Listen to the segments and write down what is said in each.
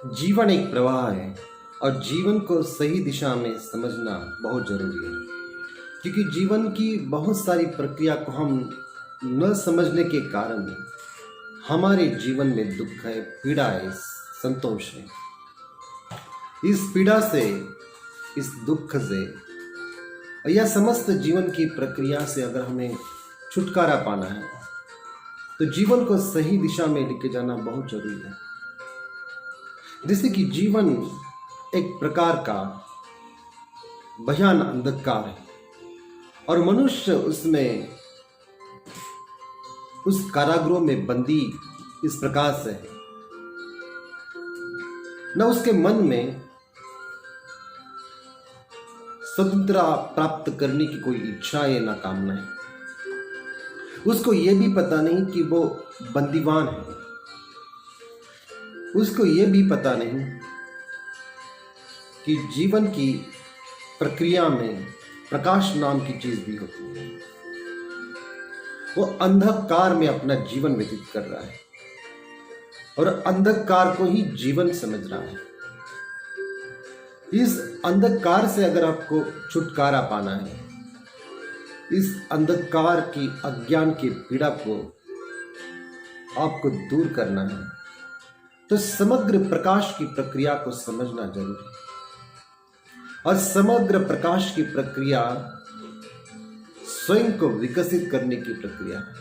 जीवन एक प्रवाह है और जीवन को सही दिशा में समझना बहुत जरूरी है, क्योंकि जीवन की बहुत सारी प्रक्रिया को हम न समझने के कारण हमारे जीवन में दुख है, पीड़ा है, संतोष है। इस पीड़ा से, इस दुख से या समस्त जीवन की प्रक्रिया से अगर हमें छुटकारा पाना है तो जीवन को सही दिशा में लेके जाना बहुत जरूरी है। जैसे कि जीवन एक प्रकार का भयान अंधकार है और मनुष्य उसमें, उस कारागृह में बंदी इस प्रकार से है, न उसके मन में स्वतंत्रता प्राप्त करने की कोई इच्छा है ना कामना है। उसको यह भी पता नहीं कि वो बंदीवान है, उसको यह भी पता नहीं कि जीवन की प्रक्रिया में प्रकाश नाम की चीज भी होती है। वो अंधकार में अपना जीवन व्यतीत कर रहा है और अंधकार को ही जीवन समझ रहा है। इस अंधकार से अगर आपको छुटकारा पाना है, इस अंधकार की अज्ञान की पीड़ा को आपको दूर करना है, तो समग्र प्रकाश की प्रक्रिया को समझना जरूरी है। और समग्र प्रकाश की प्रक्रिया स्वयं को विकसित करने की प्रक्रिया है,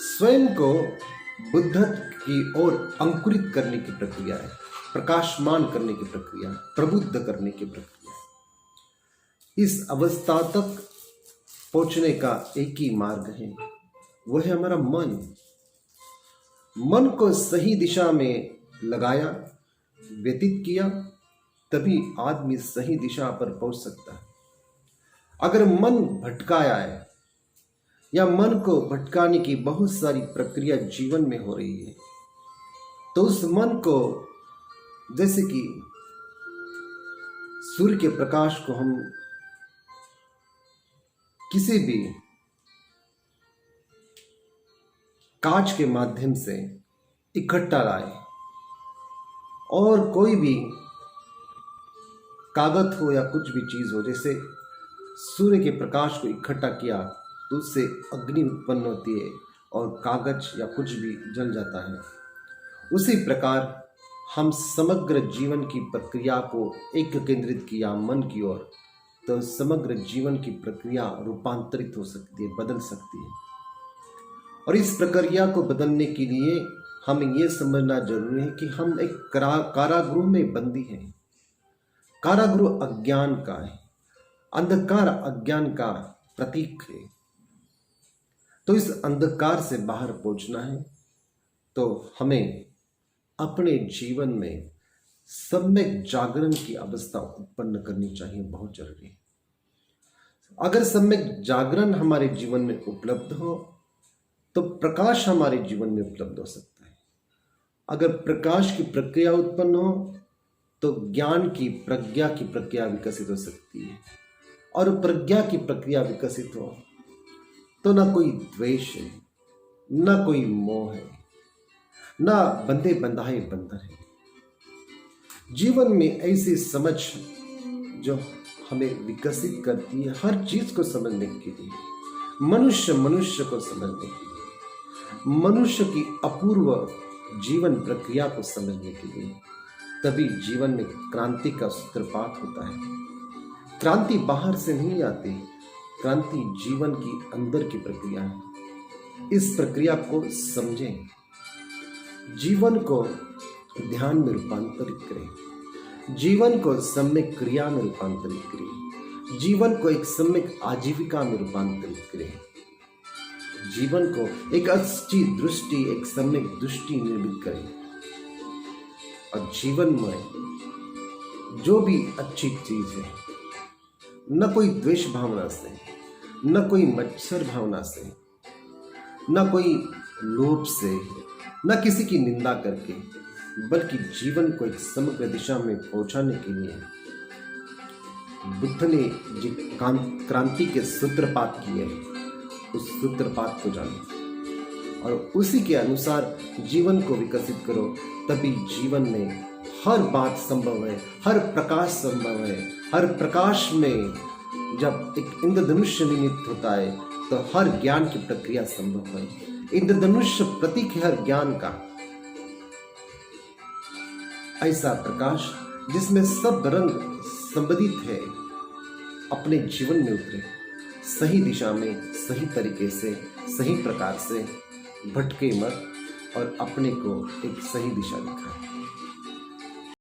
स्वयं को बुद्धत्व की ओर अंकुरित करने की प्रक्रिया है, प्रकाशमान करने की प्रक्रिया, प्रबुद्ध करने की प्रक्रिया। इस अवस्था तक पहुंचने का एक ही मार्ग है, वह है हमारा मन। मन को सही दिशा में लगाया, व्यतीत किया, तभी आदमी सही दिशा पर पहुंच सकता है। अगर मन भटकाया है या मन को भटकाने की बहुत सारी प्रक्रिया जीवन में हो रही है, तो उस मन को, जैसे कि सूर्य के प्रकाश को हम किसी भी कांच के माध्यम से इकट्ठा लाए और कोई भी कागज हो या कुछ भी चीज हो, जैसे सूर्य के प्रकाश को इकट्ठा किया तो उससे अग्नि उत्पन्न होती है और कागज या कुछ भी जल जाता है। उसी प्रकार हम समग्र जीवन की प्रक्रिया को एक केंद्रित किया मन की ओर, तो समग्र जीवन की प्रक्रिया रूपांतरित हो सकती है, बदल सकती है। और इस प्रक्रिया को बदलने के लिए हमें यह समझना जरूरी है कि हम एक कारागृह में बंदी हैं। कारागृह अज्ञान का है, अंधकार अज्ञान का प्रतीक है। तो इस अंधकार से बाहर पहुंचना है तो हमें अपने जीवन में सम्यक जागरण की अवस्था उत्पन्न करनी चाहिए, बहुत जरूरी है। अगर सम्यक जागरण हमारे जीवन में उपलब्ध हो तो प्रकाश हमारे जीवन में उपलब्ध हो सकता है। अगर प्रकाश की प्रक्रिया उत्पन्न हो तो ज्ञान की, प्रज्ञा की प्रक्रिया विकसित हो सकती है। और प्रज्ञा की प्रक्रिया विकसित हो तो ना कोई द्वेष है, ना कोई मोह है, ना बंधे बंधाए बंधन है। जीवन में ऐसी समझ जो हमें विकसित करती है हर चीज को समझने के लिए, मनुष्य को समझने के लिए, मनुष्य की अपूर्व जीवन प्रक्रिया को समझने के लिए, तभी जीवन में क्रांति का सूत्रपात होता है। क्रांति बाहर से नहीं आती, क्रांति जीवन की अंदर की प्रक्रिया है। इस प्रक्रिया को समझें, जीवन को ध्यान में रूपांतरित करें, जीवन को सम्यक क्रिया में रूपांतरित करें, जीवन को एक सम्यक आजीविका में रूपांतरित करें, जीवन को एक अच्छी दृष्टि, एक सम्यक दृष्टि निर्मित करें। और जीवन में जो भी अच्छी चीज है, न कोई द्वेष भावना से, न कोई मत्सर भावना से, न कोई लोभ से, न किसी की निंदा करके, बल्कि जीवन को एक समग्र दिशा में पहुंचाने के लिए बुद्ध ने जो क्रांति के सूत्रपात किए, उस सूत्रपात को जाने और उसी के अनुसार जीवन को विकसित करो, तभी जीवन में हर बात संभव है, हर प्रकाश संभव है। हर प्रकाश में जब एक इंद्रधनुष निमित्त होता है तो हर ज्ञान की प्रक्रिया संभव है। इंद्रधनुष प्रतीक है हर ज्ञान का, ऐसा प्रकाश जिसमें सब रंग संबंधित है, अपने जीवन में उतरे, सही दिशा में, सही तरीके से, सही प्रकार से भटके मत और अपने को एक सही दिशा दिखाए।